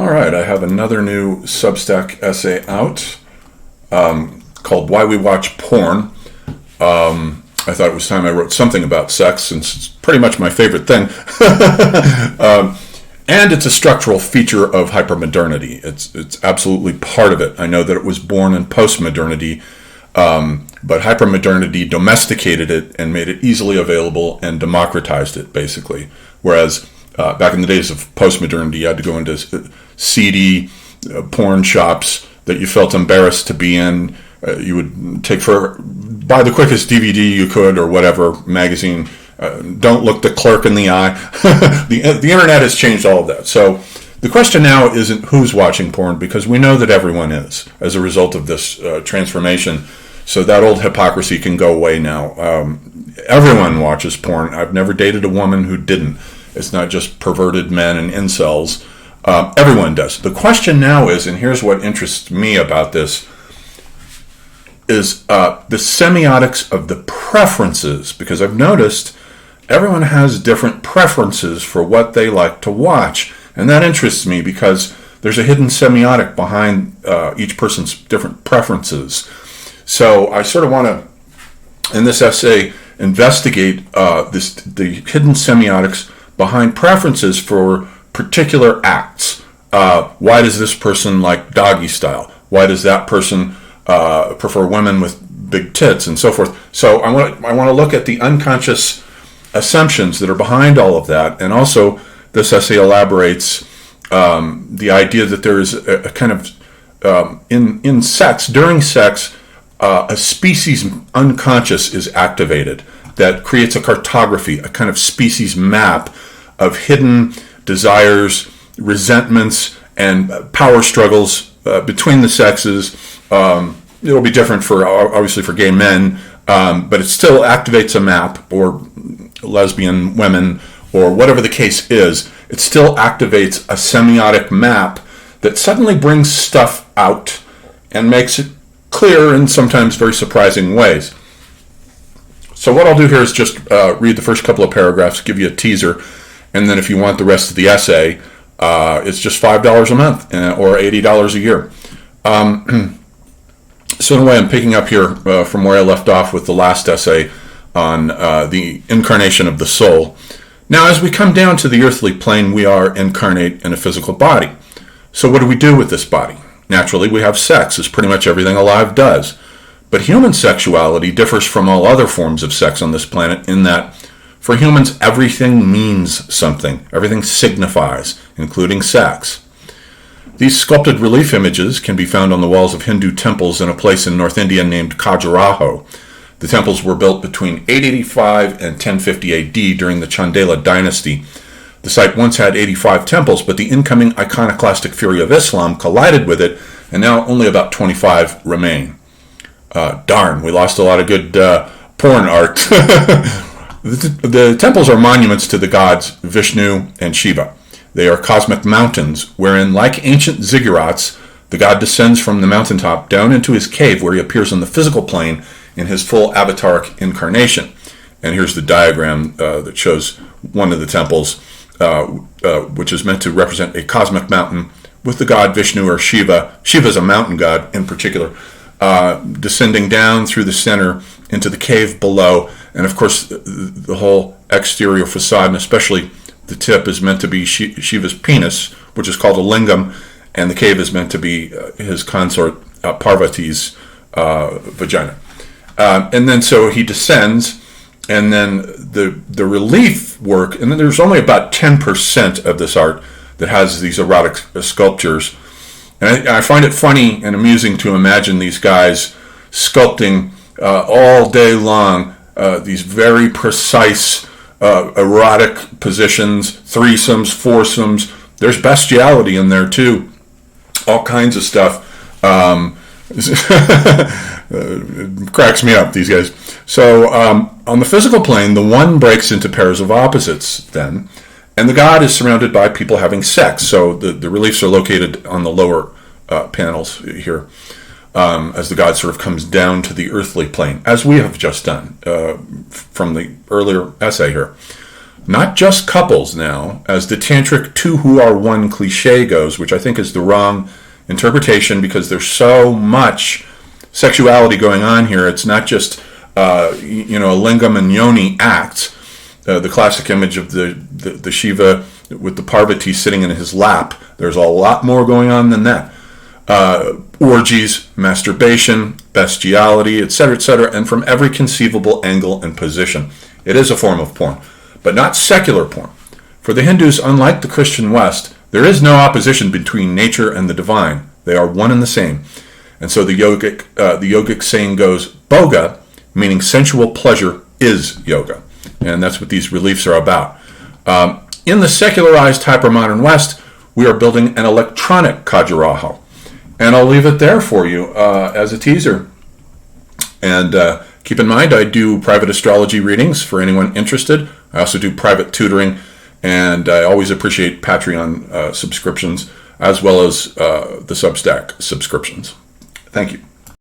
All right, I have another new Substack essay out called Why We Watch Porn. I thought it was time I wrote something about sex, since it's pretty much my favorite thing. And it's a structural feature of hypermodernity. It's absolutely part of it. I know that it was born in postmodernity, but hypermodernity domesticated it and made it easily available and democratized it, basically. Whereas back in the days of postmodernity, you had to go into seedy porn shops that you felt embarrassed to be in. You would buy the quickest DVD you could, or whatever magazine. Don't look the clerk in the eye. The internet has changed all of that. So the question now isn't who's watching porn, because we know that everyone is as a result of this transformation. So that old hypocrisy can go away now. Everyone watches porn. I've never dated a woman who didn't. It's not just perverted men and incels. Everyone does. The question now is, and here's what interests me about this, is the semiotics of the preferences, because I've noticed everyone has different preferences for what they like to watch, and that interests me because there's a hidden semiotic behind each person's different preferences. So I sort of want to, in this essay, investigate the hidden semiotics behind preferences for particular acts. Why does this person like doggy style? Why does that person prefer women with big tits, and so forth? So I want to look at the unconscious assumptions that are behind all of that, and also this essay elaborates the idea that there is a kind of in sex, during sex, a species unconscious is activated that creates a cartography, a kind of species map of hidden desires, resentments, and power struggles between the sexes. It'll be different obviously for gay men, but it still activates a map, or lesbian women, or whatever the case is. It still activates a semiotic map that suddenly brings stuff out and makes it clear in sometimes very surprising ways. So what I'll do here is just read the first couple of paragraphs, give you a teaser, and then if you want the rest of the essay, it's just $5 a month or $80 a year. So in a way, I'm picking up here from where I left off with the last essay on the incarnation of the soul. Now, as we come down to the earthly plane, we are incarnate in a physical body. So what do we do with this body? Naturally, we have sex, as pretty much everything alive does. But human sexuality differs from all other forms of sex on this planet in that, for humans, everything means something. Everything signifies, including sex. These sculpted relief images can be found on the walls of Hindu temples in a place in North India named Khajuraho. The temples were built between 885 and 1050 AD during the Chandela dynasty. The site once had 85 temples, but the incoming iconoclastic fury of Islam collided with it, and now only about 25 remain. Darn, we lost a lot of good porn art. The temples are monuments to the gods Vishnu and Shiva. They are cosmic mountains wherein, like ancient ziggurats, the god descends from the mountaintop down into his cave where he appears on the physical plane in his full avataric incarnation. And here's the diagram that shows one of the temples, which is meant to represent a cosmic mountain with the god Vishnu or Shiva. Shiva is a mountain god in particular, descending down through the center into the cave below. And of course, the whole exterior facade, and especially the tip, is meant to be Shiva's penis, which is called a lingam, and the cave is meant to be his consort Parvati's vagina. And then so he descends, and then the relief work, and then there's only about 10% of this art that has these erotic sculptures. And I find it funny and amusing to imagine these guys sculpting all day long these very precise erotic positions, threesomes, foursomes. There's bestiality in there too. All kinds of stuff. It cracks me up, these guys. So on the physical plane, the one breaks into pairs of opposites then, and the god is surrounded by people having sex. So the reliefs are located on the lower panels here, as the god sort of comes down to the earthly plane, as we have just done from the earlier essay here. not just couples now, as the tantric two who are one cliche goes, which I think is the wrong interpretation because there's so much sexuality going on here. It's not just a lingam and yoni act, the classic image of the Shiva with the Parvati sitting in his lap. There's a lot more going on than that. Orgies, masturbation, bestiality, etc., and from every conceivable angle and position. It is a form of porn, but not secular porn. For the Hindus, unlike the Christian West, there is no opposition between nature and the divine. They are one and the same. And so the yogic saying goes, boga, meaning sensual pleasure, is yoga. And that's what these reliefs are about. In the secularized hypermodern West, we are building an electronic Khajuraho. And I'll leave it there for you as a teaser. And keep in mind, I do private astrology readings for anyone interested. I also do private tutoring, and I always appreciate Patreon subscriptions as well as the Substack subscriptions. Thank you.